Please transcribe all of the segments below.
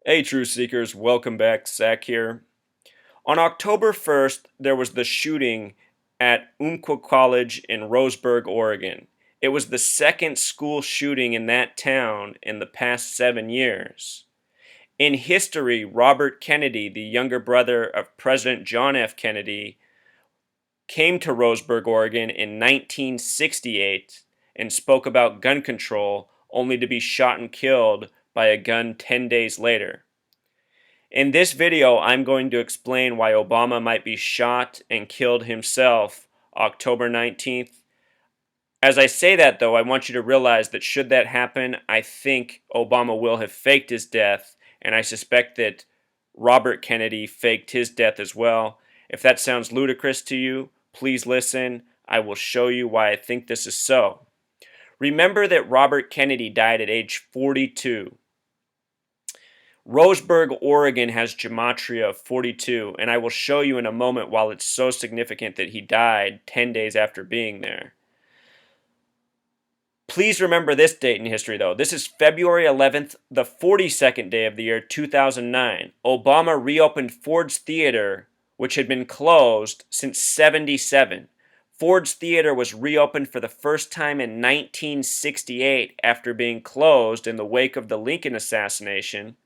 Hey, Truth Seekers, welcome back. Zach here. On October 1st, there was the shooting at Umpqua College in Roseburg, Oregon. It was the second school shooting in that town in the past 7 years. In history, Robert Kennedy, the younger brother of President John F. Kennedy, came to Roseburg, Oregon in 1968 and spoke about gun control, only to be shot and killed by a gun 10 days later. In this video, I'm going to explain why Obama might be shot and killed himself October 19th. As I say that, though, I want you to realize that should that happen, I think Obama will have faked his death, and I suspect that Robert Kennedy faked his death as well. If that sounds ludicrous to you, please listen. I will show you why I think this is so. Remember that Robert Kennedy died at age 42. Roseburg, Oregon has gematria of 42, and I will show you in a moment why it's so significant that he died 10 days after being there. Please remember this date in history, though. This is February 11th, the 42nd day of the year 2009. Obama reopened Ford's Theater, which had been closed since 77. Ford's Theater was reopened for the first time in 1968 after being closed in the wake of the Lincoln assassination.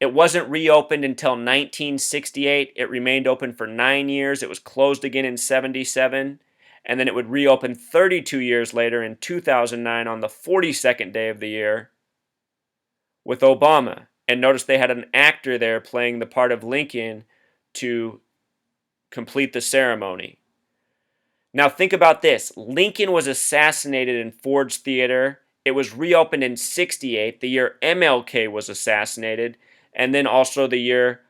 It wasn't reopened until 1968. It remained open for 9 years. It was closed again in 77. And then it would reopen 32 years later in 2009 on the 42nd day of the year with Obama. And notice they had an actor there playing the part of Lincoln to complete the ceremony. Now think about this. Lincoln was assassinated in Ford's Theater. It was reopened in 68, the year MLK was assassinated, and then also the year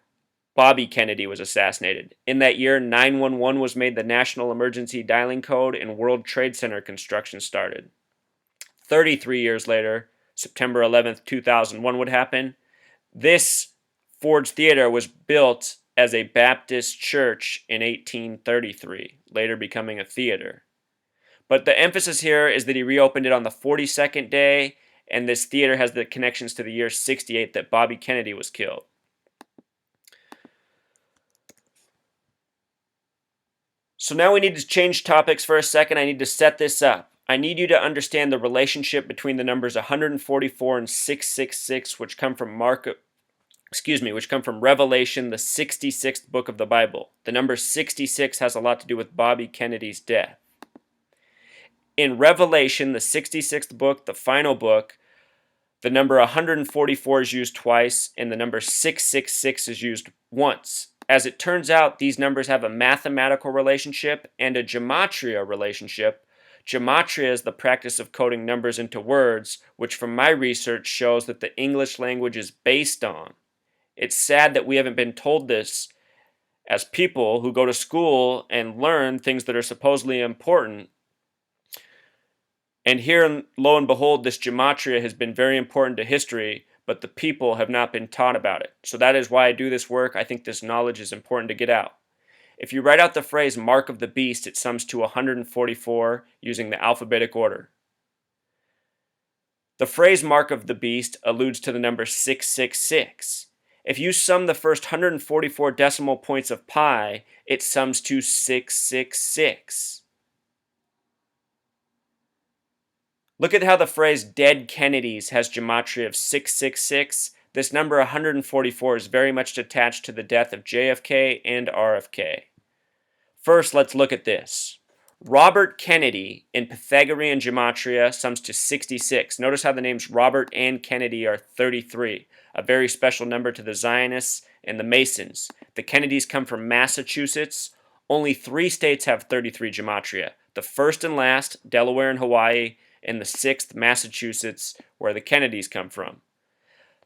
Bobby Kennedy was assassinated. In that year, 911 was made the national emergency dialing code and World Trade Center construction started. 33 years later, September 11th, 2001 would happen. This Ford's Theater was built as a Baptist church in 1833, later becoming a theater. But the emphasis here is that he reopened it on the 42nd day, and this theater has the connections to the year 68 that Bobby Kennedy was killed. So now we need to change topics for a second. I need to set this up. I need you to understand the relationship between the numbers 144 and 666, which come from Revelation, the 66th book of the Bible. The number 66 has a lot to do with Bobby Kennedy's death. In Revelation, the 66th book, the final book, the number 144 is used twice, and the number 666 is used once. As it turns out, these numbers have a mathematical relationship and a gematria relationship. Gematria is the practice of coding numbers into words, which from my research shows that the English language is based on. It's sad that we haven't been told this as people who go to school and learn things that are supposedly important. And here, lo and behold, this gematria has been very important to history, but the people have not been taught about it. So that is why I do this work. I think this knowledge is important to get out. If you write out the phrase mark of the beast, it sums to 144 using the alphabetic order. The phrase mark of the beast alludes to the number 666. If you sum the first 144 decimal points of pi, it sums to 666. Look at how the phrase dead Kennedys has gematria of 666. This number 144 is very much attached to the death of JFK and RFK. First, let's look at this. Robert Kennedy in Pythagorean gematria sums to 66. Notice how the names Robert and Kennedy are 33, a very special number to the Zionists and the Masons. The Kennedys come from Massachusetts. Only 3 states have 33 gematria. The first and last, Delaware and Hawaii, and the 6th, Massachusetts, where the Kennedys come from.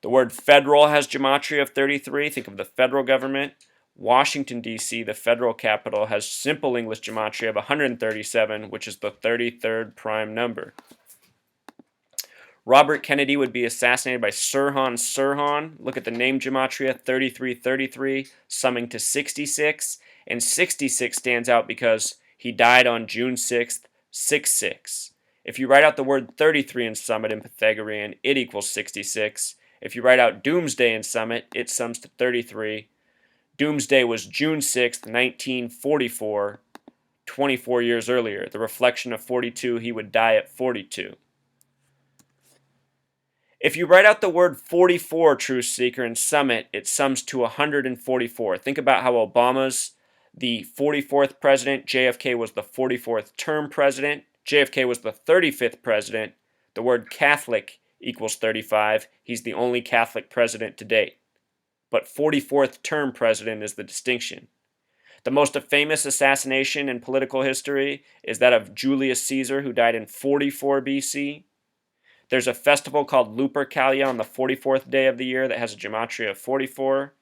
The word federal has gematria of 33. Think of the federal government. Washington, D.C., the federal capital, has simple English gematria of 137, which is the 33rd prime number. Robert Kennedy would be assassinated by Sirhan Sirhan. Look at the name gematria, 3333, summing to 66. And 66 stands out because he died on June 6th, 66. If you write out the word 33 and sum it in Pythagorean, it equals 66. If you write out Doomsday in Summit, it sums to 33. Doomsday was June 6th, 1944, 24 years earlier. The reflection of 42, he would die at 42. If you write out the word 44, Truth Seeker, in Summit, it sums to 144. Think about how Obama's the 44th president, JFK was the 44th term president, JFK was the 35th president. The word Catholic equals 35. He's the only Catholic president to date. But 44th term president is the distinction. The most famous assassination in political history is that of Julius Caesar, who died in 44 BC. There's a festival called Lupercalia on the 44th day of the year that has a gematria of 44.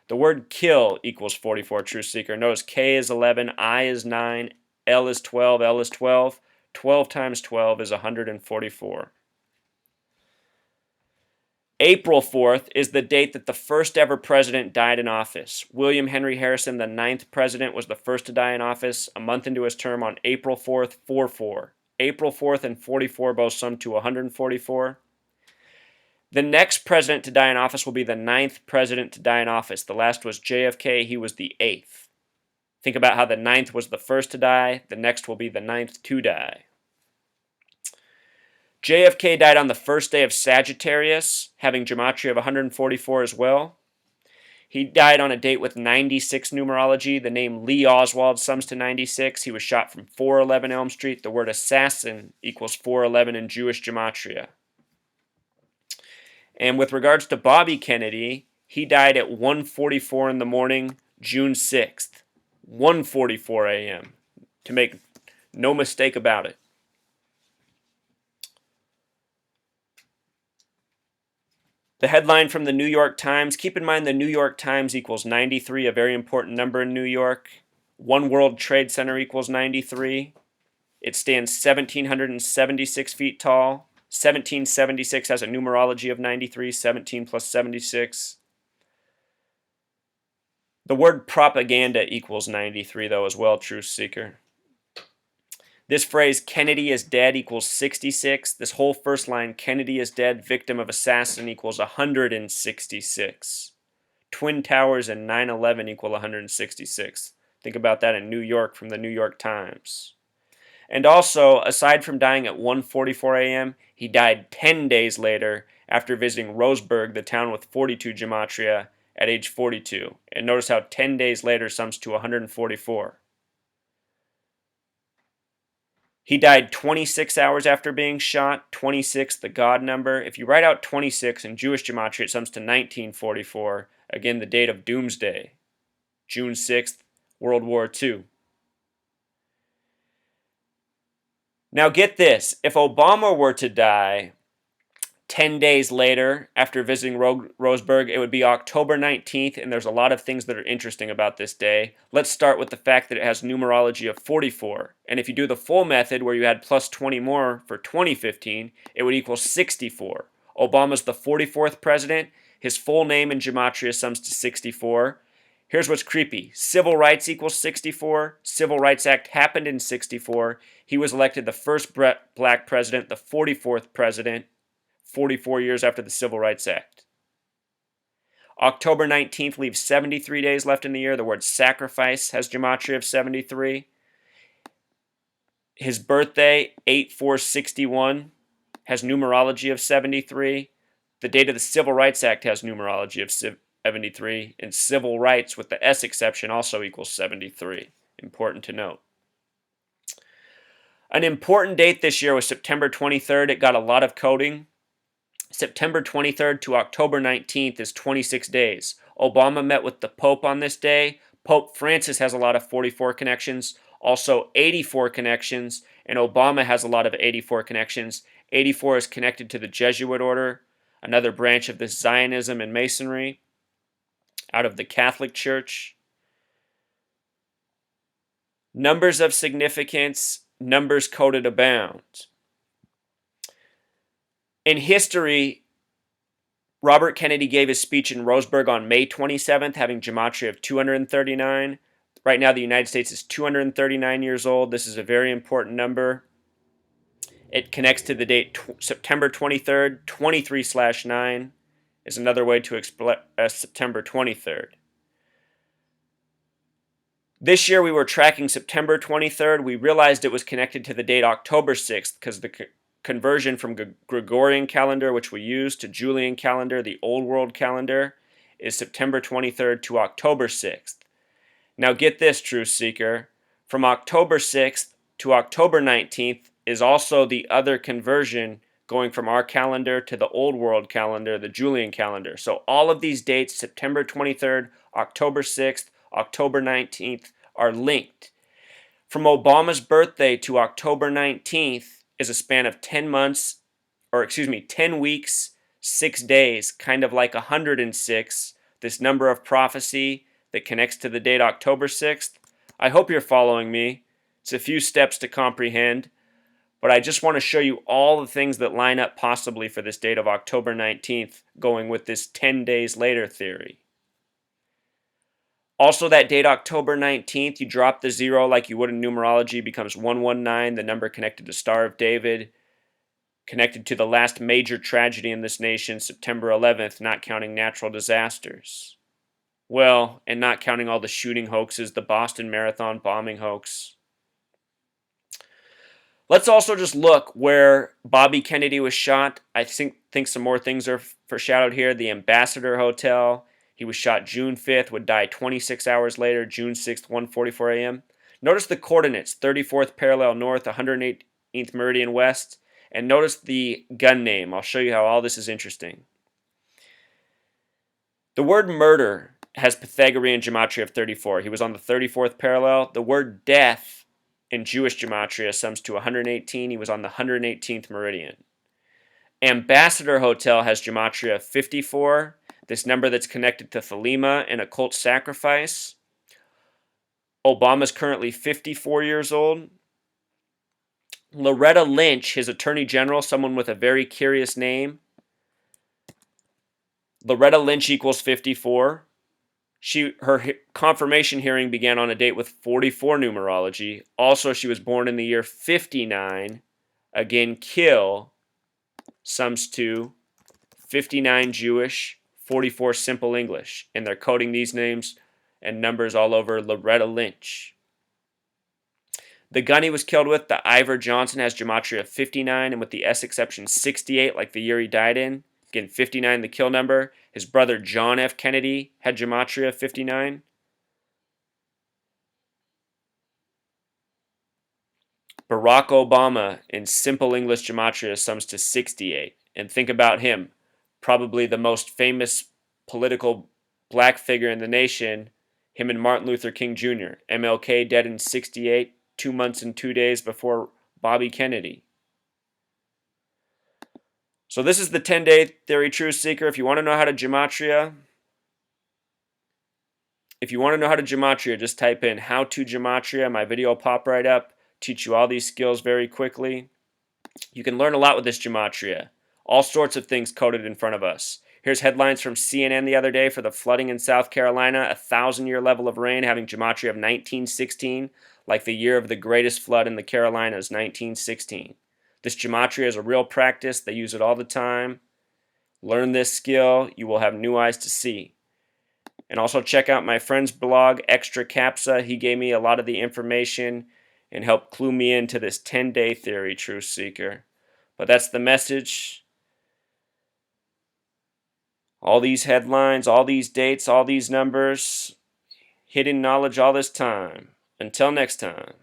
The word kill equals 44, Truth Seeker. Notice K is 11, I is 9, L is 12, L is 12. 12 times 12 is 144. April 4th is the date that the first ever president died in office. William Henry Harrison, the 9th president, was the first to die in office a month into his term on April 4th, 44. April 4th and 44 both sum to 144. The next president to die in office will be the 9th president to die in office. The last was JFK. He was the 8th. Think about how the 9th was the first to die. The next will be the 9th to die. JFK died on the first day of Sagittarius, having gematria of 144 as well. He died on a date with 96 numerology. The name Lee Oswald sums to 96. He was shot from 411 Elm Street. The word assassin equals 411 in Jewish gematria. And with regards to Bobby Kennedy, he died at 1:44 in the morning, June 6th. 1:44 a.m. To make no mistake about it. The headline from the New York Times, keep in mind the New York Times equals 93, a very important number in New York. One World Trade Center equals 93. It stands 1,776 feet tall. 1776 has a numerology of 93, 17 plus 76. The word propaganda equals 93, though, as well, Truth Seeker. This phrase, Kennedy is dead, equals 66. This whole first line, Kennedy is dead, victim of assassin, equals 166. Twin Towers and 9/11 equal 166. Think about that in New York from the New York Times. And also, aside from dying at 1:44 a.m., he died 10 days later after visiting Roseburg, the town with 42 gematria, at age 42. And notice how 10 days later sums to 144. He died 26 hours after being shot. 26, the God number. If you write out 26 in Jewish gematria, it sums to 1944. Again, the date of Doomsday. June 6th, World War II. Now get this. If Obama were to die 10 days later after visiting Roseburg, it would be October 19th, and there's a lot of things that are interesting about this day. Let's start with the fact that it has numerology of 44. And if you do the full method where you add plus 20 more for 2015, it would equal 64. Obama's the 44th president. His full name in gematria sums to 64. Here's what's creepy. Civil rights equals 64. Civil Rights Act happened in 64. He was elected the first black president, the 44th president, 44 years after the Civil Rights Act. October 19th leaves 73 days left in the year. The word sacrifice has gematria of 73. His birthday, 8/4/61, has numerology of 73. The date of the Civil Rights Act has numerology of 73. And civil rights, with the S exception, also equals 73. Important to note. An important date this year was September 23rd. It got a lot of coding. September 23rd to October 19th is 26 days. Obama met with the Pope on this day. Pope Francis has a lot of 44 connections, also 84 connections, and Obama has a lot of 84 connections. 84 is connected to the Jesuit order, another branch of this Zionism and Masonry, out of the Catholic Church. Numbers of significance, numbers coded abound. In history, Robert Kennedy gave his speech in Roseburg on May 27th, having gematria of 239. Right now, the United States is 239 years old. This is a very important number. It connects to the date September 23rd, 23/9. is another way to express September 23rd. This year we were tracking September 23rd. We realized it was connected to the date October 6th because the conversion from Gregorian calendar, which we use, to Julian calendar, the Old World calendar, is September 23rd to October 6th. Now get this, Truth Seeker. From October 6th to October 19th is also the other conversion going from our calendar to the Old World calendar, the Julian calendar. So all of these dates, September 23rd, October 6th, October 19th, are linked. From Obama's birthday to October 19th is a span of 10 weeks, 6 days, kind of like 106, this number of prophecy that connects to the date October 6th. I hope you're following me. It's a few steps to comprehend, but I just want to show you all the things that line up possibly for this date of October 19th, going with this 10 days later theory. Also, that date, October 19th, you drop the 0 like you would in numerology, becomes 119, the number connected to Star of David, connected to the last major tragedy in this nation, September 11th, not counting natural disasters. Well, and not counting all the shooting hoaxes, the Boston Marathon bombing hoax. Let's also just look where Bobby Kennedy was shot. I think some more things are foreshadowed here. The Ambassador Hotel. He was shot June 5th, would die 26 hours later, June 6th, 1:44 a.m. Notice the coordinates, 34th parallel north, 118th meridian west. And notice the gun name. I'll show you how all this is interesting. The word murder has Pythagorean gematria of 34. He was on the 34th parallel. The word death in Jewish gematria sums to 118. He was on the 118th meridian. Ambassador Hotel has gematria of 54, this number that's connected to Thelema and occult sacrifice. Obama's currently 54 years old. Loretta Lynch, his attorney general, someone with a very curious name. Loretta Lynch equals 54. Her confirmation hearing began on a date with 44 numerology. Also, she was born in the year 59. Again, kill sums to 59 Jewish, 44 simple English. And they're coding these names and numbers all over Loretta Lynch. The gun he was killed with, the Ivor Johnson, has gematria of 59, and with the S exception 68, like the year he died in. Again, 59, the kill number. His brother John F. Kennedy had gematria of 59. Barack Obama, in simple English gematria, sums to 68. And think about him, probably the most famous political black figure in the nation, him and Martin Luther King Jr. MLK dead in 68, 2 months and 2 days before Bobby Kennedy. So this is the 10-day theory, Truth Seeker. If you want to know how to gematria, just type in how to gematria. My video will pop right up. Teach you all these skills very quickly. You can learn a lot with this gematria. All sorts of things coded in front of us. Here's headlines from CNN the other day for the flooding in South Carolina. 1,000-year level of rain having gematria of 1916, like the year of the greatest flood in the Carolinas, 1916. This gematria is a real practice. They use it all the time. Learn this skill. You will have new eyes to see. And also check out my friend's blog, Extra Capsa. He gave me a lot of the information and helped clue me into this 10-day theory, Truth Seeker. But that's the message. All these headlines, all these dates, all these numbers, hidden knowledge all this time. Until next time.